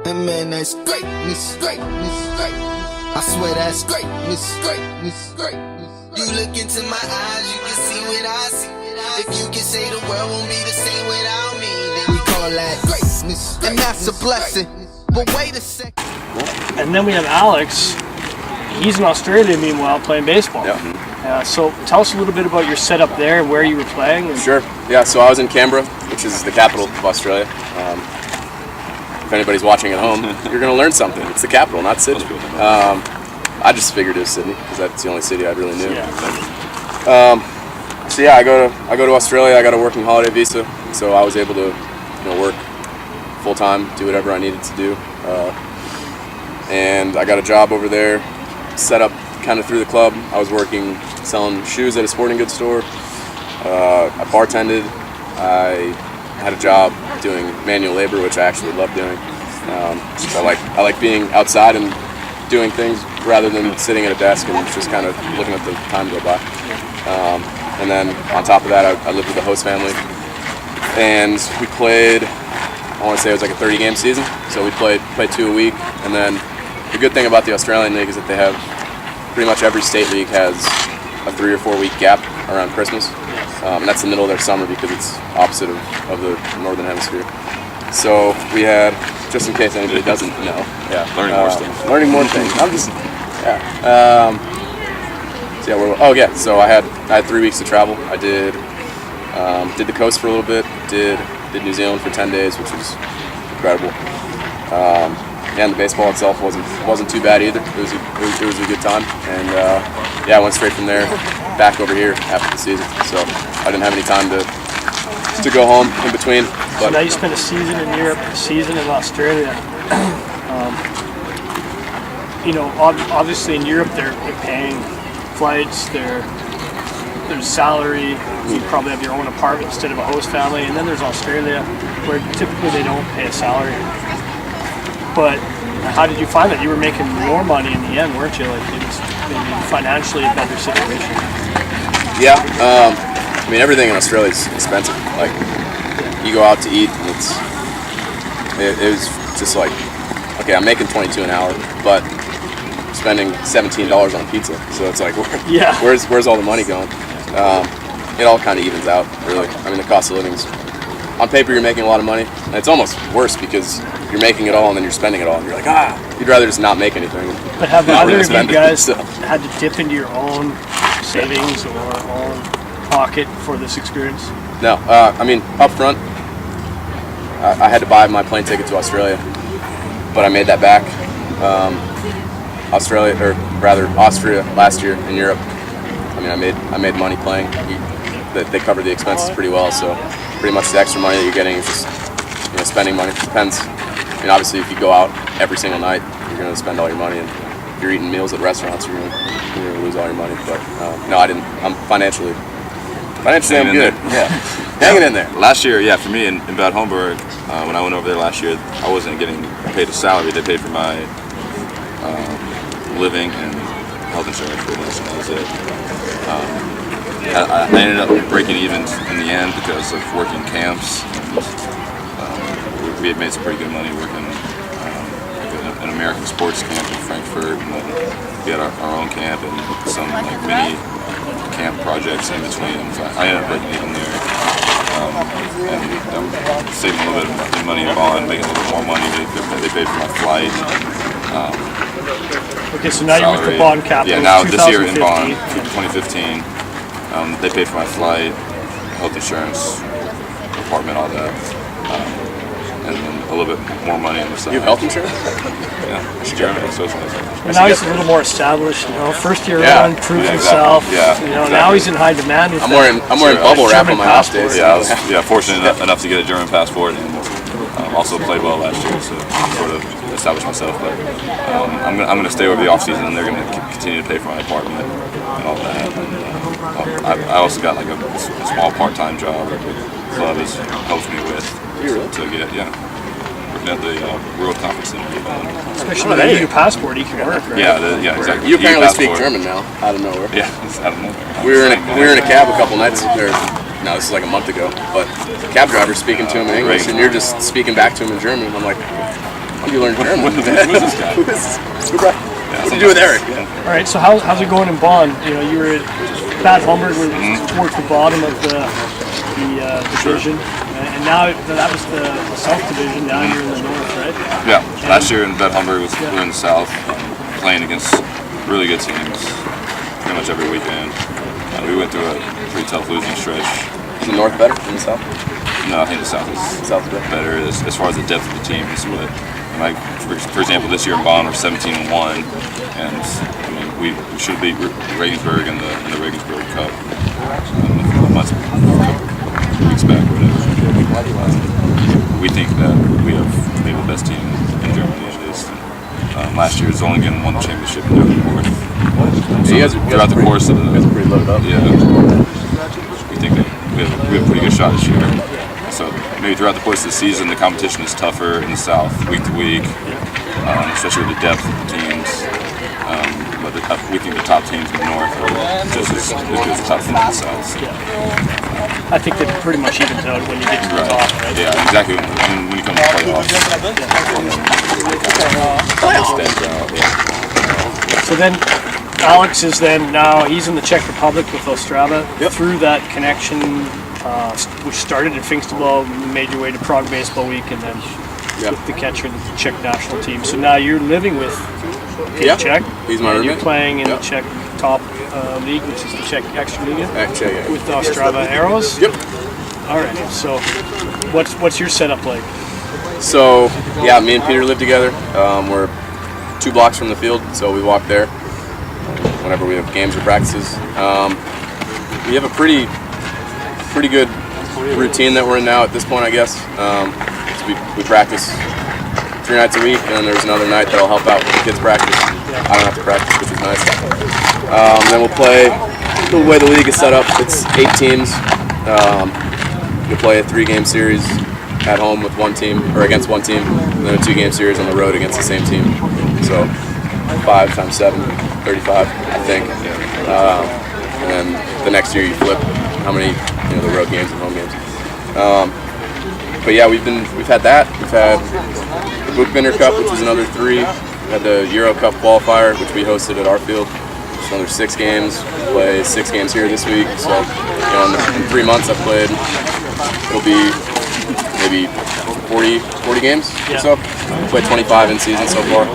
And man, that's greatness. I swear that's greatness. You look into my eyes, you can see what I see. If you can say the world won't be the same without me, then we call that greatness. And that's a blessing. But wait a second. And then we have Alex. He's in Australia, meanwhile, playing baseball. Yeah. So tell us a little bit about your setup there and where you were playing. Sure. Yeah, so I was in Canberra, which is the capital of Australia. If anybody's watching at home, you're going to learn something. It's the capital, not Sydney. I just figured it was Sydney because that's the only city I really knew. So yeah, I go to Australia. I got a working holiday visa, so I was able to work full time, do whatever I needed to do, and I got a job over there, set up kind of through the club. I was working selling shoes at a sporting goods store. I bartended. I had a job doing manual labor, which I actually love doing. I like being outside and doing things rather than sitting at a desk and just kind of looking at the time go by. And then on top of that, I lived with a host family, and we played. I want to say it was like a 30-game season, so we played 2 a week. And then the good thing about the Australian League is that they have pretty much every state league has a 3 or 4 week gap around Christmas. And that's the middle of their summer because it's opposite of the northern hemisphere. So we had, just in case anybody doesn't know, learning more things. I'm just, so I had 3 weeks to travel. I did the coast for a little bit, did New Zealand for 10 days, which was incredible. And the baseball itself wasn't too bad either. It was a good time, and I went straight from there back over here after the season. So I didn't have any time to go home in between. But so now you spent a season in Europe, a season in Australia. Obviously in Europe they're paying flights, there's salary. You probably have your own apartment instead of a host family, and then there's Australia where typically they don't pay a salary. But how did you find that? You were making more money in the end, weren't you? Like it was maybe financially a better situation. Yeah, I mean everything in Australia is expensive. Like you go out to eat, and it was just like, okay, I'm making $22 an hour, but spending $17 on pizza. So it's like, where's all the money going? It all kind of evens out, really. I mean, the cost of living's on paper you're making a lot of money, and it's almost worse because you're making it all and then you're spending it all, and you're like, you'd rather just not make anything. But have either of you guys had to dip into your own savings or own pocket for this experience? No, I mean, up front, I had to buy my plane ticket to Australia, but I made that back. Austria last year in Europe. I mean, I made money playing. They cover the expenses pretty well, so pretty much the extra money that you're getting is just spending money. Depends. I mean, obviously, if you go out every single night, you're going to spend all your money, and if you're eating meals at restaurants, you're going to lose all your money. But no, I didn't. I'm financially I'm good. Yeah, hanging in there. Last year, for me in Bad Homburg, when I went over there last year, I wasn't getting paid a salary. They paid for my living and health insurance for this, and that was it. I ended up breaking even in the end because of working camps. We had made some pretty good money working an American sports camp in Frankfurt, and then we had our own camp and some mini camp projects in between. So I ended up breaking even there, and I'm saving a little bit of money in bond, making a little bit more money. They paid for my flight. Okay, so now you're with the bond capital. Yeah, now this year in bond, 2015, they paid for my flight, health insurance, apartment, all that, and then a little bit more money on the side. You have health insurance? Yeah, German socialism. And now he's a little more established. First year on, proved himself. Exactly. Now he's in high demand. I'm wearing bubble wrap on my off days. Yeah, I was fortunate enough to get a German passport, and also played well last year, so sort of established myself. But I'm going to stay over the off season, and they're going to continue to pay for my apartment and all that. And, I also got like a small part-time job that the club has helped me with to get working at the World Conference Center. Especially with any new passport, you can work, right? Yeah, exactly. You apparently speak German now, out of nowhere. Yeah, it's out of nowhere. We were in a cab a couple nights, or now this is like a month ago, but the cab driver's speaking to him in English, and you're just speaking back to him in German. I'm like, how do you learn German? Who's this guy? Who is this? What do you do with Eric? Yeah. All right, so how's it going in Bonn? You know, you were at Bad Homburg, towards the bottom of the division, and now that was the South division. Now you're in the North, right? Yeah. Last year in Bad Homburg we were in the South, playing against really good teams pretty much every weekend. We went through a pretty tough losing stretch. Is the North better than the South? No, I think the South is better as far as the depth of the team is split. And like for example, this year in Bonn we're 17-1, and I mean we should beat Regensburg in the Regensburg Cup a month, weeks back or whatever. We think that we have maybe the best team in Germany at least. Last year, Zollingen won the championship in the North. So throughout the course of the, you guys are pretty loaded up. Yeah, we think that we have a pretty good shot this year. So maybe throughout the course of the season, the competition is tougher in the South, week to week, especially with the depth of the teams. But we think the top teams in the North are just as good as the top teams in the South. So. I think they're pretty much evened out when you get to the top, right? Yeah, exactly. When you come to playoffs. So then Alex is now he's in the Czech Republic with Ostrava. Yep. Through that connection, which started in Pfingstball, made your way to Prague Baseball Week, and then with the catcher of the Czech national team. So now you're living with Czech. He's my roommate. You're playing in the Czech top league, which is the Czech Extra Liga, with the Ostrava Arrows. Yep. All right. So what's your setup like? So yeah, me and Peter live together. We're 2 blocks from the field, so we walk there whenever we have games or practices. We have a pretty good routine that we're in now at this point, I guess. So we practice 3 nights a week, and then there's another night that I'll help out with the kids' practice. I don't have to practice, which is nice. Then we'll play. The way the league is set up, it's 8 teams. You'll play a 3-game series at home with one team, or against one team, and then a 2-game series on the road against the same team. So 5 times 7, 35, I think. And then the next year you flip how many the road games and home games. But yeah, we've had that. We've had the Bookbinder Cup, which was another 3. We had the Euro Cup qualifier, which we hosted at our field. It's another 6 games. We play 6 games here this week. So in 3 months I've played. It'll be maybe 40 games or so. We played 25 in season so far.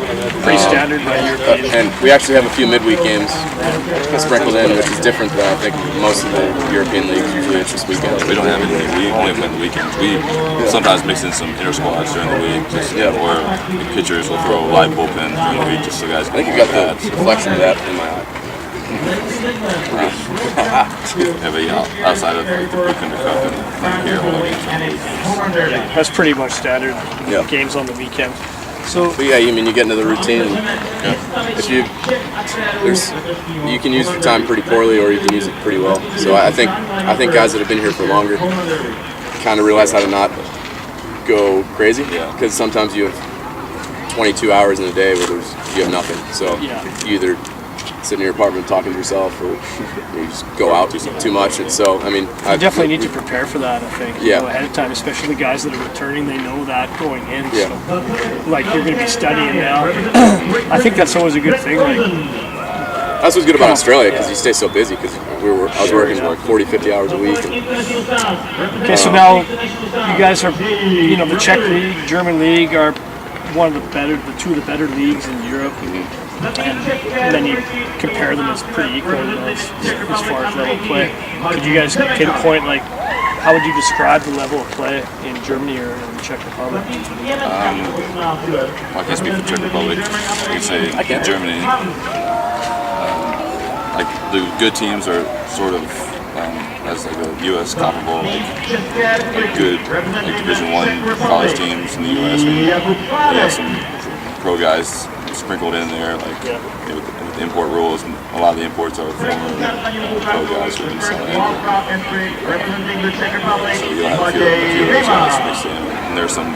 Pretty standard by European. And we actually have a few midweek games sprinkled in, which is different than I think most of the European leagues. Usually it's just weekends. We don't have any. We only play on the weekends. We sometimes mix in some inter squads during the week, or the pitchers will throw a live bullpen during the week just so guys. I think you got the reflection of that in my eye. Outside of the Bookbinder Cup and here, all the games on the weekends. That's pretty much standard games on the weekend. So, but yeah, I mean, you get into the routine. If you can use your time pretty poorly, or you can use it pretty well. So I think guys that have been here for longer kind of realize how to not go crazy, because sometimes you have 22 hours in a day where you have nothing. So you either sit in your apartment talking to yourself, or you just go out too much. And so, I mean, you definitely need to prepare for that, I think. Ahead of time, especially the guys that are returning, they know that going in. So, like, you're going to be studying now. I think that's always a good thing. Like, that's what's good about Australia, because you stay so busy. Because I was working like 40, 50 hours a week. Okay, so now you guys are, the Czech League, German League are one of the 2 of the better leagues in Europe. And then you compare them as pretty equal, as far as level of play. Could you guys pinpoint, like, how would you describe the level of play in Germany or in the Czech Republic? I can't speak for Czech Republic. I can say in Germany, like the good teams are sort of as like a U.S. comparable, like good Division I college teams in the U.S. We have some pro guys sprinkled in there, like with the import rules, and a lot of the imports are former pro guys who have been selling. So you'll have a few of those guys mixed in, and there's some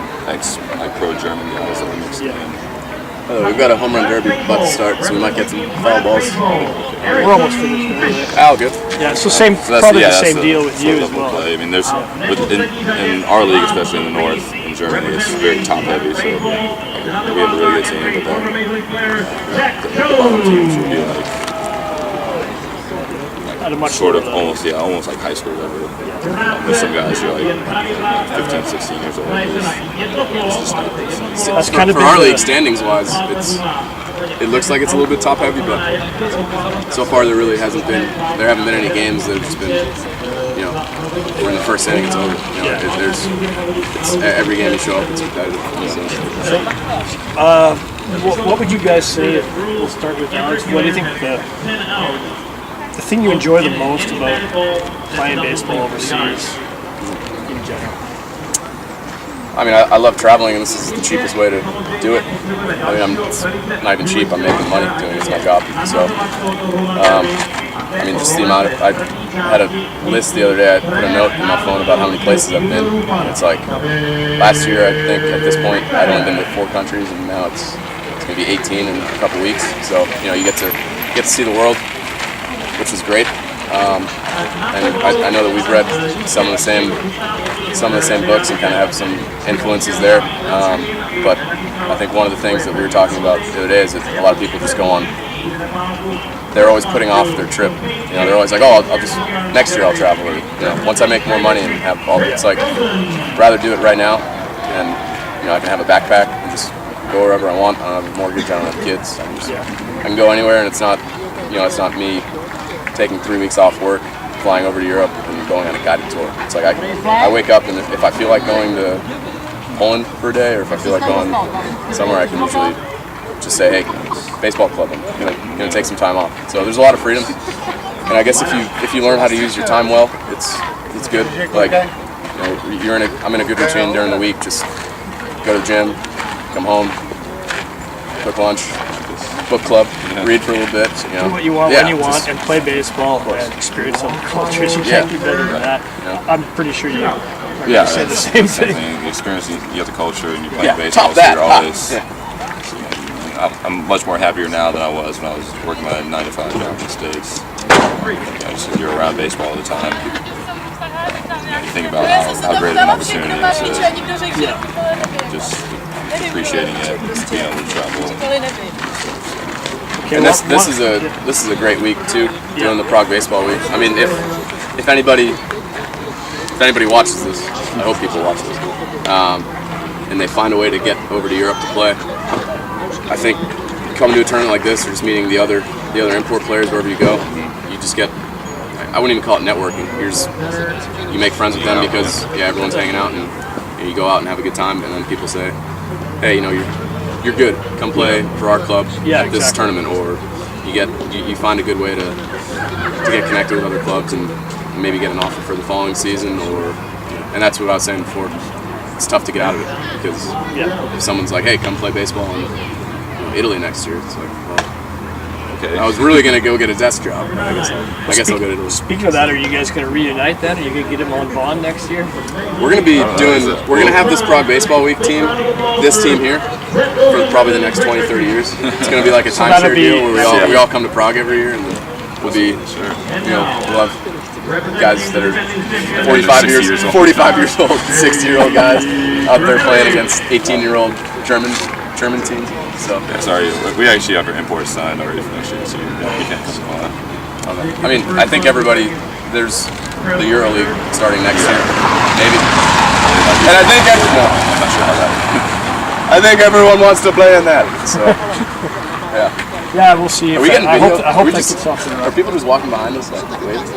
pro German guys that are mixed in. We've got a home run derby about to start, so we might get some foul balls. We're almost finished. Al, good. Yeah, so same, So probably the that's same deal with you as well. Play. I mean, there's in our league, especially in the north, in Germany, it's very top heavy. So we have a really good team, but the bottom teams would be like At a much sort of lower level. almost like high school level. There's some guys who are like 15, 16 years old. It's just not this. That's kind of For our league, standings wise, it looks like it's a little bit top heavy, but so far there haven't been any games that have just been, we're in the first inning, it's over. It's every game you show up, it's competitive. What would you guys say? We'll start with Alex. What do you think the thing you enjoy the most about playing baseball overseas in general? I mean, I love traveling, and this is the cheapest way to do it. I mean, it's not even cheap. I'm making money doing it. It's my job. So, I mean, just the amount of... I had a list the other day. I put a note in my phone about how many places I've been. And it's like, last year, I think, at this point, I'd only been to 4 countries, and now it's going to be 18 in a couple weeks. So, you get to see the world, which is great. And I know that we've read some of the same books and kind of have some influences there. But I think one of the things that we were talking about the other day is that a lot of people just go on. They're always putting off their trip. They're always like, oh, I'll just next year I'll travel. Or, once I make more money and have all. It's like rather do it right now, and I can have a backpack and just go wherever I want. I don't have a mortgage. I don't have kids. I can go anywhere, and it's not me taking 3 weeks off work, flying over to Europe, and going on a guided tour. It's like I wake up, and if I feel like going to Poland for a day, or if I feel like going somewhere, I can usually just say, hey, baseball club, I'm gonna take some time off. So there's a lot of freedom, and I guess if you learn how to use your time well, it's good. Like I'm in a good routine during the week. Just go to the gym, come home, cook lunch, book club, read for a little bit. Do what you want when you want, and play baseball and experience other cultures. You can't do better than that. I'm pretty sure you say the same thing. The experience, you get the culture, and you play Top baseball. that. So you're always. I'm much more happier now than I was when I was working my 9-to-5 job in the States. You're around baseball all the time. You think about how great an opportunity it is. Just appreciating it, being able to travel. And this is a great week too, doing the Prague Baseball Week. I mean, if anybody watches this, I hope people watch this, and they find a way to get over to Europe to play. I think coming to a tournament like this, or just meeting the other import players wherever you go, you just get. I wouldn't even call it networking. You make friends with them because everyone's hanging out, and you go out and have a good time, and then people say, hey, you're good. Come play for our club at this tournament, or you find a good way to get connected with other clubs and maybe get an offer for the following season, and that's what I was saying before. It's tough to get out of it because if someone's like, hey, come play baseball in Italy next year, it's like, well, okay. I was really gonna go get a desk job, but I guess I'll go to Italy. Speaking of that, are you guys gonna reunite then? Are you gonna get him on bond next year? We're gonna have this Prague Baseball Week team, this team here, for probably the next 20, 30 years. It's gonna be like a timeshare deal where we all come to Prague every year, and we'll we'll have guys that are 45 years old, 60-year-old guys out there playing against 18-year-old German teams. So sorry, we actually have our imports signed already for next year, so you can't come on. I mean, I think everybody. There's the Euro League starting next year, maybe. And I think I'm not sure how that. I think everyone wants to play in that. So yeah, we'll see. Are we getting video? I hope that gets off the Are people just walking behind us like waving?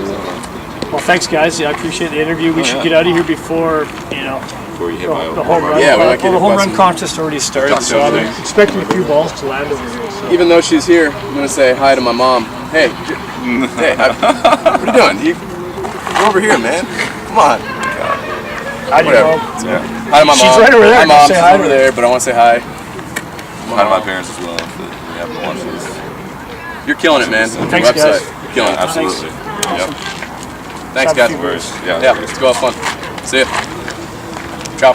Well, thanks, guys. I appreciate the interview. We should get out of here before Before you hit the home run. The home run contest already started, so I'm expecting a few balls to land over here. So. Even though she's here, I'm gonna say hi to my mom. Hey, what are you doing? You're over here, man. Come on. Hi to your mom. Hi to my mom. She's right over there. Hi, Mom. Say She's hi over there, but I want to say hi. Hi to my parents as well. We haven't watched this. You're killing it, man. With your Thanks, website. guys. You're killing it. Absolutely. Awesome. Thanks, guys. Yeah, Let's go have fun. See ya. Ciao.